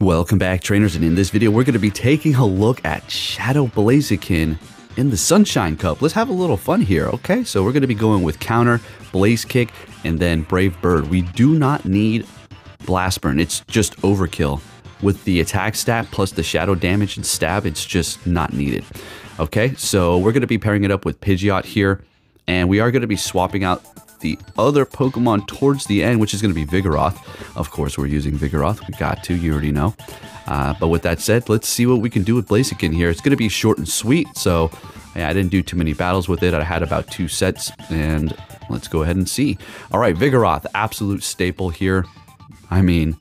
Welcome back, trainers, and in this video we're going to be taking a look at Shadow Blaziken in the Sunshine Cup. Let's have a little fun here, okay? So we're going to be going with Counter, Blaze Kick, and then Brave Bird. We do not need Blast Burn. It's just overkill. With the attack stat plus the shadow damage and stab, it's just not needed. Okay, so we're going to be pairing it up with Pidgeot here, and we are going to be swapping out the other Pokemon towards the end, which is going to be Vigoroth. Of course, we're using Vigoroth. We got to, you already know. But with that said, let's see what we can do with Blaziken here. It's going to be short and sweet, so yeah, I didn't do too many battles with it. I had about 2 sets, and let's go ahead and see. All right, Vigoroth, absolute staple here. I mean,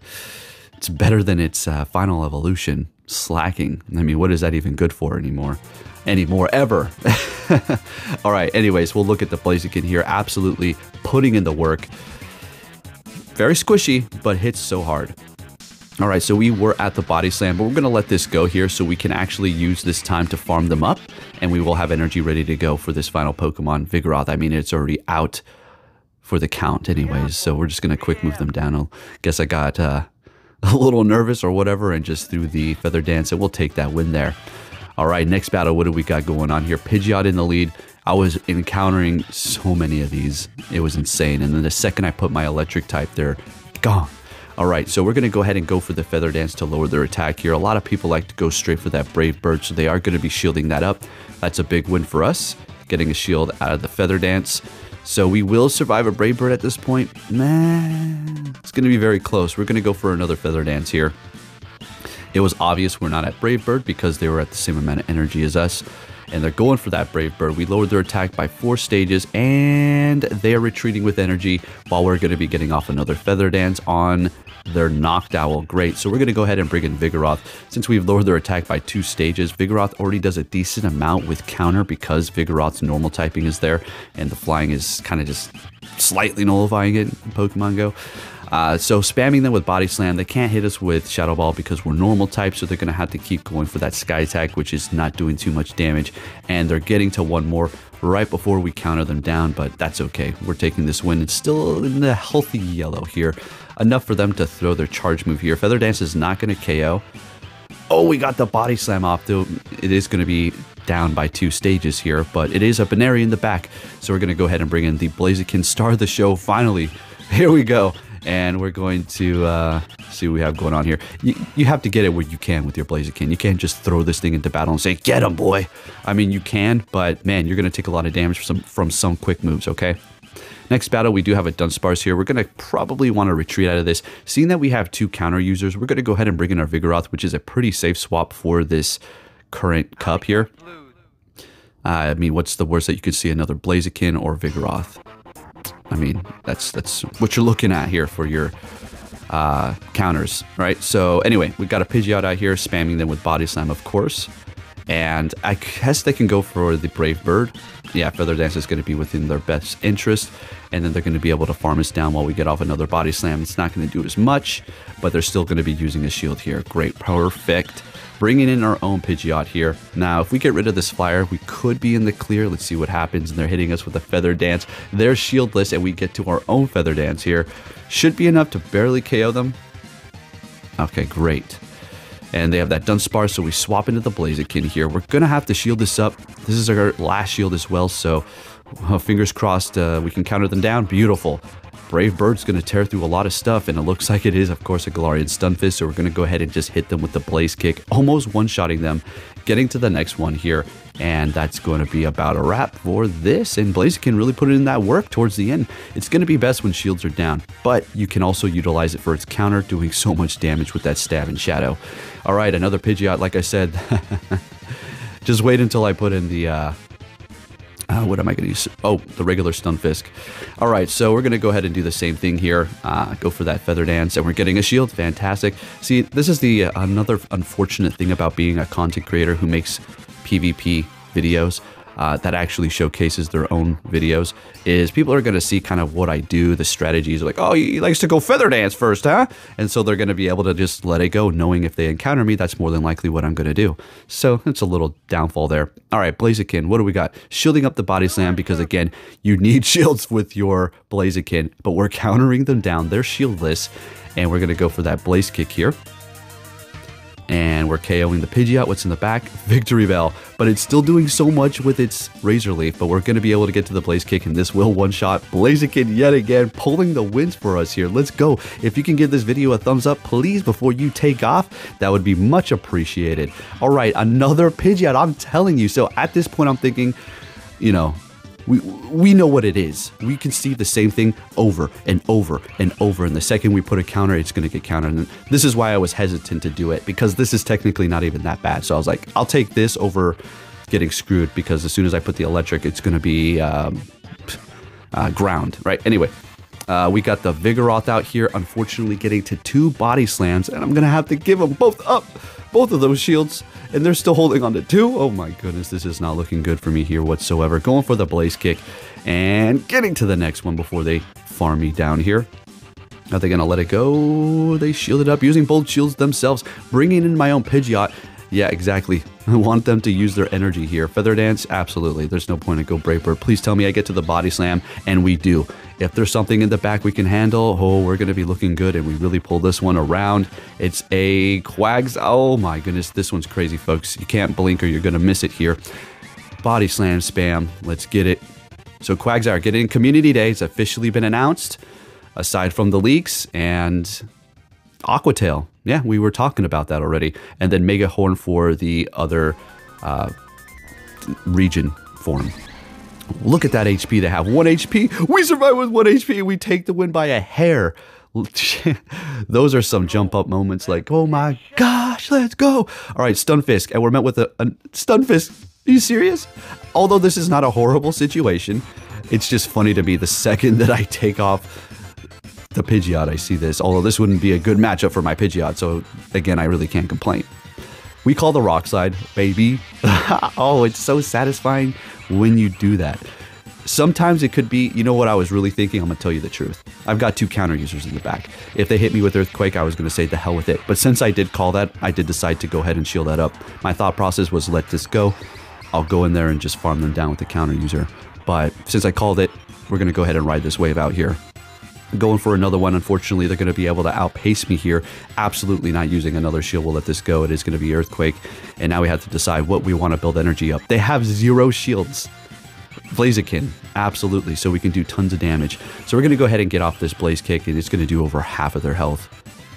it's better than its final evolution, Slacking. I mean, what is that even good for anymore? Ever. All right, anyways, we'll look at the Blaziken here. Absolutely putting in the work. Very squishy, but hits so hard. All right, so we were at the Body Slam, but we're going to let this go here so we can actually use this time to farm them up, and we will have energy ready to go for this final Pokemon, Vigoroth. I mean, it's already out for the count anyways, so we're just going to quick move them down. I guess I got a little nervous or whatever and just threw the Feather Dance, and we'll take that win there. All right, next battle, what do we got going on here? Pidgeot in the lead. I was encountering so many of these. It was insane. And then the second I put my electric type, they're gone. All right, so we're going to go ahead and go for the Feather Dance to lower their attack here. A lot of people like to go straight for that Brave Bird, so they are going to be shielding that up. That's a big win for us, getting a shield out of the Feather Dance. So we will survive a Brave Bird at this point. Man, it's going to be very close. We're going to go for another Feather Dance here. It was obvious we're not at Brave Bird because they were at the same amount of energy as us. And they're going for that Brave Bird. We lowered their attack by 4 stages, and they are retreating with energy while we're going to be getting off another Feather Dance on their Noctowl. Great. So we're going to go ahead and bring in Vigoroth. Since we've lowered their attack by 2 stages, Vigoroth already does a decent amount with Counter because Vigoroth's normal typing is there, and the flying is kind of just slightly nullifying it in Pokemon Go. So spamming them with Body Slam, they can't hit us with Shadow Ball because we're normal type, so they're going to have to keep going for that Sky Attack, which is not doing too much damage, and they're getting to 1 more right before we counter them down, but that's okay. We're taking this win. It's still in the healthy yellow here. Enough for them to throw their charge move here. Feather Dance is not going to KO. Oh, we got the Body Slam off, though. It is going to be down by 2 stages here, but it is a Banary in the back, so we're going to go ahead and bring in the Blaziken, star of the show, finally. Here we go. And we're going to see what we have going on here. You have to get it where you can with your Blaziken. You can't just throw this thing into battle and say, get him, boy. I mean, you can, but man, you're going to take a lot of damage from some quick moves, okay? Next battle, we do have a Dunsparce here. We're going to probably want to retreat out of this. Seeing that we have 2 counter users, we're going to go ahead and bring in our Vigoroth, which is a pretty safe swap for this current cup here. I mean, what's the worst that you could see? Another Blaziken or Vigoroth? I mean, that's what you're looking at here for your counters, right? So anyway, we've got a Pidgeot out here, spamming them with Body Slam, of course. And I guess they can go for the Brave Bird. Yeah, Feather Dance is going to be within their best interest. And then they're going to be able to farm us down while we get off another Body Slam. It's not going to do as much, but they're still going to be using a shield here. Great, perfect. Bringing in our own Pidgeot here. Now, if we get rid of this flyer, we could be in the clear. Let's see what happens. And they're hitting us with a Feather Dance. They're shieldless, and we get to our own Feather Dance here. Should be enough to barely KO them. Okay, great. And they have that Dunsparce, so we swap into the Blaziken here. We're going to have to shield this up. This is our last shield as well, so fingers crossed we can counter them down. Beautiful. Brave Bird's going to tear through a lot of stuff, and it looks like it is, of course, a Galarian Stunfisk, so we're going to go ahead and just hit them with the Blaze Kick, almost one-shotting them, getting to the next one here, and that's going to be about a wrap for this, and Blaziken really put in that work towards the end. It's going to be best when shields are down, but you can also utilize it for its counter, doing so much damage with that Stab and Shadow. All right, another Pidgeot, like I said. Just wait until I put in the... what am I going to use? Oh, the regular Stunfisk. All right, so we're going to go ahead and do the same thing here. Go for that Feather Dance, and we're getting a shield. Fantastic. See, this is the another unfortunate thing about being a content creator who makes PvP videos that actually showcases their own videos, is people are going to see kind of what I do, the strategies, like, oh, he likes to go Feather Dance first, huh? And so they're going to be able to just let it go, knowing if they encounter me, that's more than likely what I'm going to do. So it's a little downfall there. All right, Blaziken, what do we got? Shielding up the Body Slam, because again, you need shields with your Blaziken, but we're countering them down. They're shieldless, and we're going to go for that Blaze Kick here. and we're KOing the Pidgeot. What's in the back? Victory Bell. But it's still doing so much with its Razor Leaf, but we're going to be able to get to the Blaze Kick, and this will one-shot Blaziken yet again, pulling the wins for us here. Let's go. If you can give this video a thumbs up, please, before you take off, that would be much appreciated. All right, another Pidgeot, I'm telling you. So at this point, I'm thinking, you know, we know what it is. We can see the same thing over and over and over. And the second we put a counter, it's going to get countered. And this is why I was hesitant to do it, because this is technically not even that bad. So I was like, I'll take this over getting screwed, because as soon as I put the electric, it's going to be ground, right? Anyway, we got the Vigoroth out here, unfortunately getting to 2 body slams, and I'm going to have to give them both up. Both of those shields, and they're still holding on to 2. Oh my goodness, this is not looking good for me here whatsoever. Going for the Blaze Kick and getting to the next one before they farm me down here. Are they going to let it go? They shielded up using both shields themselves, bringing in my own Pidgeot. Yeah, exactly. I want them to use their energy here. Feather Dance, absolutely. There's no point to go Brave Bird. Please tell me I get to the Body Slam, and we do. If there's something in the back we can handle, oh, we're going to be looking good, and we really pull this one around. It's a Quags. Oh my goodness, this one's crazy, folks. You can't blink or you're going to miss it here. Body Slam spam. Let's get it. So Quagsire getting Community Day. It's officially been announced, aside from the leaks, and Aquatail. Yeah, we were talking about that already. And then Mega Horn for the other region form. Look at that HP they have. 1 HP. We survive with 1 HP. We take the win by a hair. Those are some jump up moments like, oh my gosh, let's go. All right, Stunfisk. And we're met with a Stunfisk. Are you serious? Although this is not a horrible situation, it's just funny to me the second that I take off the Pidgeot, I see this. Although this wouldn't be a good matchup for my Pidgeot, so again, I really can't complain. We call the Rock Slide, baby. Oh, it's so satisfying when you do that. Sometimes it could be, you know what I was really thinking? I'm going to tell you the truth. I've got 2 counter users in the back. If they hit me with Earthquake, I was going to say the hell with it. But since I did call that, I did decide to go ahead and shield that up. My thought process was let this go. I'll go in there and just farm them down with the counter user. But since I called it, we're going to go ahead and ride this wave out here. Going for another one. Unfortunately, they're going to be able to outpace me here. Absolutely not using another shield. We'll let this go. It is going to be Earthquake. And now we have to decide what we want to build energy up. They have 0 shields. Blaziken, absolutely. So we can do tons of damage. So we're going to go ahead and get off this Blaze Kick, and it's going to do over half of their health.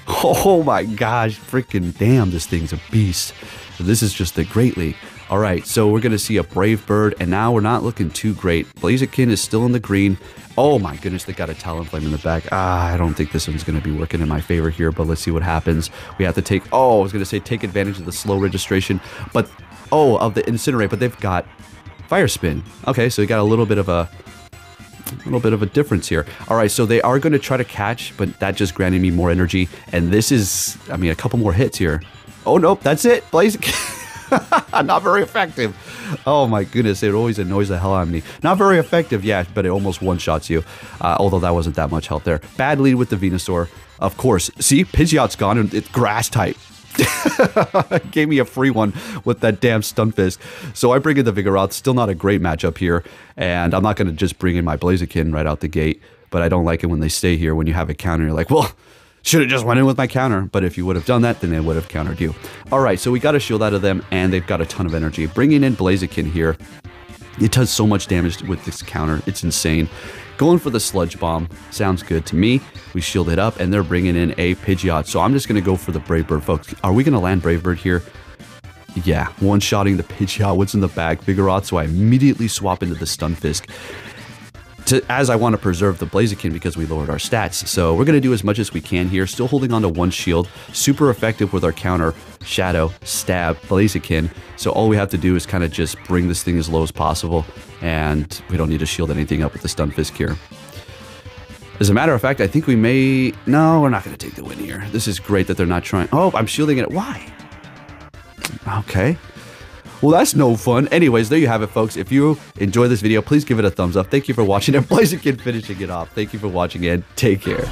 Oh my gosh. Freaking damn, this thing's a beast. This is just the Great League. All right, so we're going to see a Brave Bird, and now we're not looking too great. Blaziken is still in the green. Oh my goodness, they got a Talonflame in the back. I don't think this one's going to be working in my favor here, but let's see what happens. We have to take, oh, I was going to say take advantage of the slow registration, but, oh, of the Incinerate, but they've got Fire Spin. Okay, so we got a little bit of a difference here. All right, so they are going to try to catch, but that just granted me more energy, and this is, I mean, a couple more hits here. Oh, nope, that's it. Blaziken. Not very effective. Oh my goodness, it always annoys the hell out of me. Not very effective, yeah, but it almost one-shots you. Although that wasn't that much health there. Bad lead with the Venusaur, of course. See, Pidgeot's gone and it's grass type. Gave me a free one with that damn Stunfisk. So I bring in the Vigoroth. Still not a great matchup here. And I'm not going to just bring in my Blaziken right out the gate. But I don't like it when they stay here. When you have a counter, you're like, well, should have just went in with my counter, but if you would have done that, then they would have countered you. All right, so we got a shield out of them, and they've got a ton of energy. Bringing in Blaziken here. It does so much damage with this counter. It's insane. Going for the Sludge Bomb sounds good to me. We shield it up, and they're bringing in a Pidgeot. So I'm just going to go for the Brave Bird, folks. Are we going to land Brave Bird here? Yeah, one-shotting the Pidgeot. What's in the bag? Vigoroth, so I immediately swap into the Stunfisk. As I want to preserve the Blaziken because we lowered our stats. So we're going to do as much as we can here. Still holding on to 1 shield. Super effective with our counter, Shadow, Stab, Blaziken. So all we have to do is kind of just bring this thing as low as possible. And we don't need to shield anything up with the Stunfisk here. As a matter of fact, I think we may... No, we're not going to take the win here. This is great that they're not trying... Oh, I'm shielding it. Why? Okay. Well, that's no fun. Anyways, there you have it, folks. If you enjoy this video, please give it a thumbs up. Thank you for watching. And Blaziken finishing it off. Thank you for watching, and take care.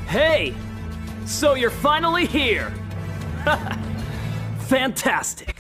Hey! So you're finally here! Fantastic!